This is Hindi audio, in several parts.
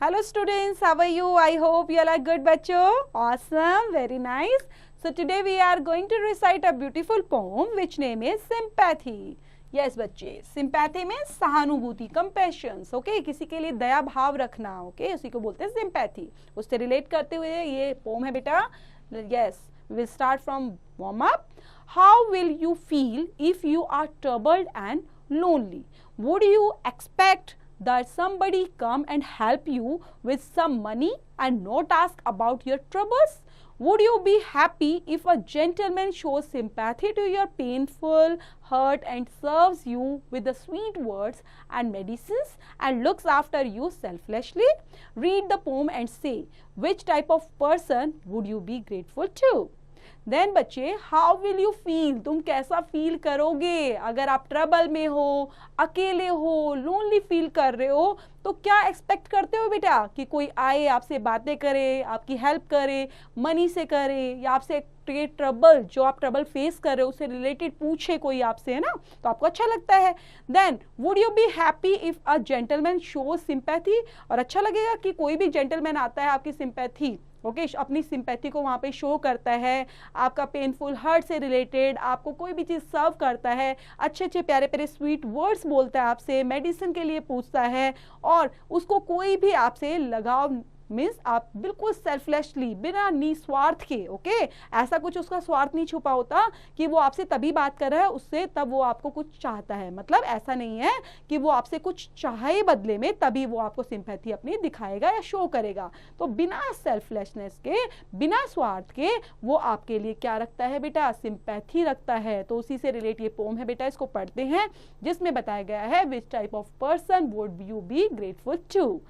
Hello students, how are you? I hope you all are good bachcho. Awesome, very nice. So today we are going to recite a beautiful poem which name is Sympathy. Yes बच्चे, सिंपैथी में सहानुभूति, कंपैशंस, ओके, किसी के लिए दया भाव रखना, ओके, उसी को बोलते हैं सिंपैथी. उससे रिलेट करते हुए ये पोम है बेटा. Yes, we will start from warm up. How will you feel if you are troubled and lonely? Would you expect that somebody come and help you with some money and not ask about your troubles? Would you be happy if a gentleman shows sympathy to your painful hurt and serves you with the sweet words and medicines and looks after you selflessly? Read the poem and say which type of person would you be grateful to? Then बच्चे, हाउ विल यू फील, तुम कैसा फील करोगे अगर आप ट्रबल में हो, अकेले हो, लोनली फील कर रहे हो, तो क्या एक्सपेक्ट करते हो बेटा कि कोई आए आपसे बातें करे, आपकी हेल्प करे, मनी से करे, या आपसे ट्रबल, जो आप ट्रबल फेस कर रहे हो उससे रिलेटेड पूछे कोई आपसे, है ना, तो आपको अच्छा लगता है. Then would you be happy if a gentleman show sympathy, और अच्छा लगेगा कि कोई भी जेंटलमैन आता है आपकी सिंपैथी, ओके, अपनी सिंपैथी को वहाँ पे शो करता है, आपका पेनफुल हर्ट से रिलेटेड आपको कोई भी चीज़ सर्व करता है, अच्छे अच्छे प्यारे प्यारे स्वीट वर्ड्स बोलता है आपसे, मेडिसिन के लिए पूछता है, और उसको कोई भी आपसे लगाव, मीन्स आप बिल्कुल सेल्फलेसली, बिना निस्वार्थ के, ओके, ऐसा कुछ उसका स्वार्थ नहीं छुपा होता कि वो आपसे तभी बात कर रहा है उससे तब वो आपको कुछ चाहता है. मतलब ऐसा नहीं है कि वो आपसे कुछ चाहे बदले में तभी वो आपको सिंपैथी अपनी दिखाएगा या शो करेगा. तो बिना सेल्फलेसनेस के, बिना स्वार्थ के वो आपके लिए क्या रखता है बेटा, सिंपैथी रखता है. तो उसी से रिलेट ये पोम है बेटा, इसको पढ़ते हैं, जिसमें बताया गया है which type of person would you be grateful to.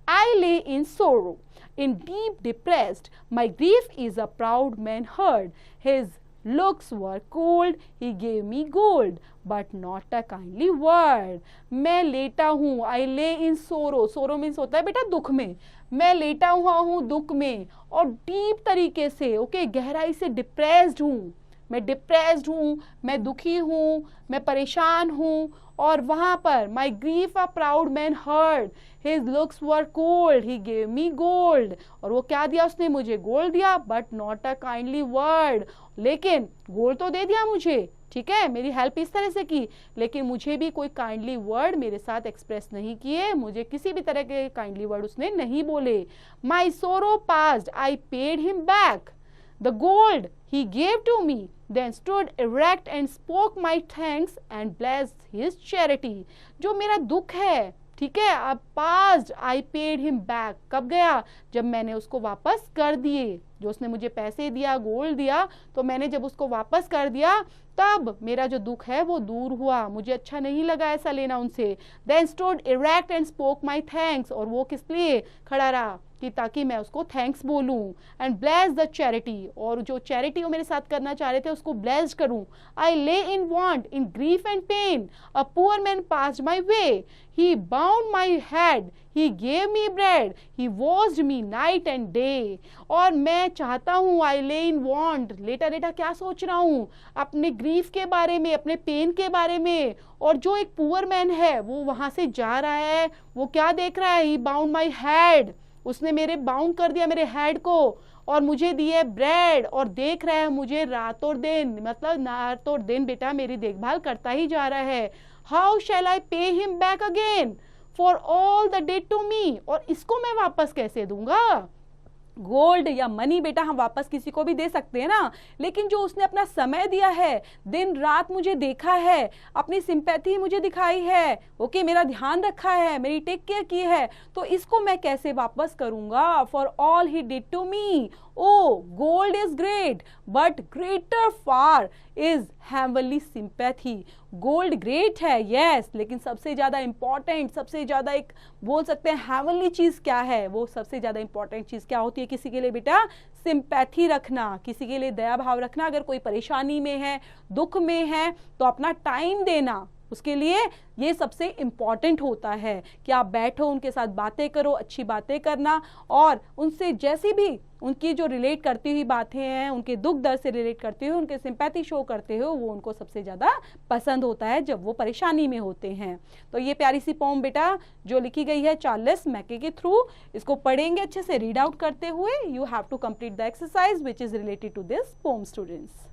I lay in sorrow, in deep depressed. My grief is a proud man heard. His looks were cold. He gave me gold, but not a kindly word. मैं लेटा हूँ. I lay in sorrow. Sorrow means होता है बेटा दुख में. मैं लेटा हुआ हूँ दुख में, और डीप तरीके से, ओके, गहराई से डिप्रेस्ड हूँ. मैं डिप्रेस्ड हूँ, मैं दुखी हूँ, मैं परेशान हूँ, और वहाँ पर my grief a proud man heard, his looks were cold, he gave me gold, और वो क्या दिया, उसने मुझे गोल्ड दिया, but not a kindly word, लेकिन गोल्ड तो दे दिया मुझे, ठीक है, मेरी हेल्प इस तरह से की, लेकिन मुझे भी कोई काइंडली वर्ड मेरे साथ एक्सप्रेस नहीं किए, मुझे किसी भी तरह के काइंडली वर्ड उसने नहीं बोले. माई सोरो passed, I paid him back the gold he gave to me, then stood erect and spoke my thanks and blessed his charity. जो मेरा दुख है, ठीक है, अब past, I paid him back, कब गया, जब मैंने उसको वापस कर दिए, जो उसने मुझे पैसे दिया, गोल्ड दिया, तो मैंने जब उसको वापस कर दिया तब मेरा जो दुख है वो दूर हुआ, मुझे अच्छा नहीं लगा ऐसा लेना उनसे. Then stood erect and spoke my thanks, और वो किस लिए खड़ा रहा, कि ताकि मैं उसको थैंक्स बोलूं. एंड ब्लेस द चैरिटी, और जो चैरिटी वो मेरे साथ करना चाह रहे थे उसको ब्लेस्ड करूं. I lay in want, in grief and pain, a poor man passed my way, he bound my head, he gave me bread, he washed me night and day. और मैं चाहता हूँ, आई ले इन वांट, लेटा लेटा क्या सोच रहा हूँ, अपने ग्रीफ के बारे में, अपने पेन के बारे में, और जो एक पुअर मैन है वो वहाँ से जा रहा है, वो क्या देख रहा है, ही बाउंड माई हेड, उसने मेरे बाउंड कर दिया मेरे हेड को, और मुझे दिए ब्रेड, और देख रहा है मुझे रात और दिन, मतलब रात और दिन बेटा मेरी देखभाल करता ही जा रहा है. How shall I pay him back again for all the did to me, और इसको मैं वापस कैसे दूंगा. गोल्ड या मनी बेटा हम वापस किसी को भी दे सकते हैं ना, लेकिन जो उसने अपना समय दिया है, दिन रात मुझे देखा है, अपनी सिंपैथी मुझे दिखाई है, ओके, मेरा ध्यान रखा है, मेरी टेक केयर की है, तो इसको मैं कैसे वापस करूंगा. For all he did to me. O gold is great, but greater far is heavenly sympathy. Gold great है, यस, लेकिन सबसे ज्यादा इंपॉर्टेंट, सबसे ज्यादा एक बोल सकते हैं हेवनली चीज क्या है, वो सबसे ज्यादा इंपॉर्टेंट चीज क्या होती है किसी के लिए बेटा, सिंपैथी रखना, किसी के लिए दया भाव रखना. अगर कोई परेशानी में है, दुख में है, तो अपना टाइम देना, उसके लिए ये सबसे इम्पॉर्टेंट होता है कि आप बैठो, उनके साथ बातें करो, अच्छी बातें करना, और उनसे जैसी भी उनकी जो रिलेट करती हुई बातें हैं, उनके दुख दर्द से रिलेट करते हुए उनके सिंपैथी शो करते हो, वो उनको सबसे ज़्यादा पसंद होता है जब वो परेशानी में होते हैं। तो ये प्यारी सी पोम बेटा जो लिखी गई है चार्ल्स मैके के थ्रू, इसको पढ़ेंगे अच्छे से रीड आउट करते हुए। You have to complete the exercise which is related to this poem students.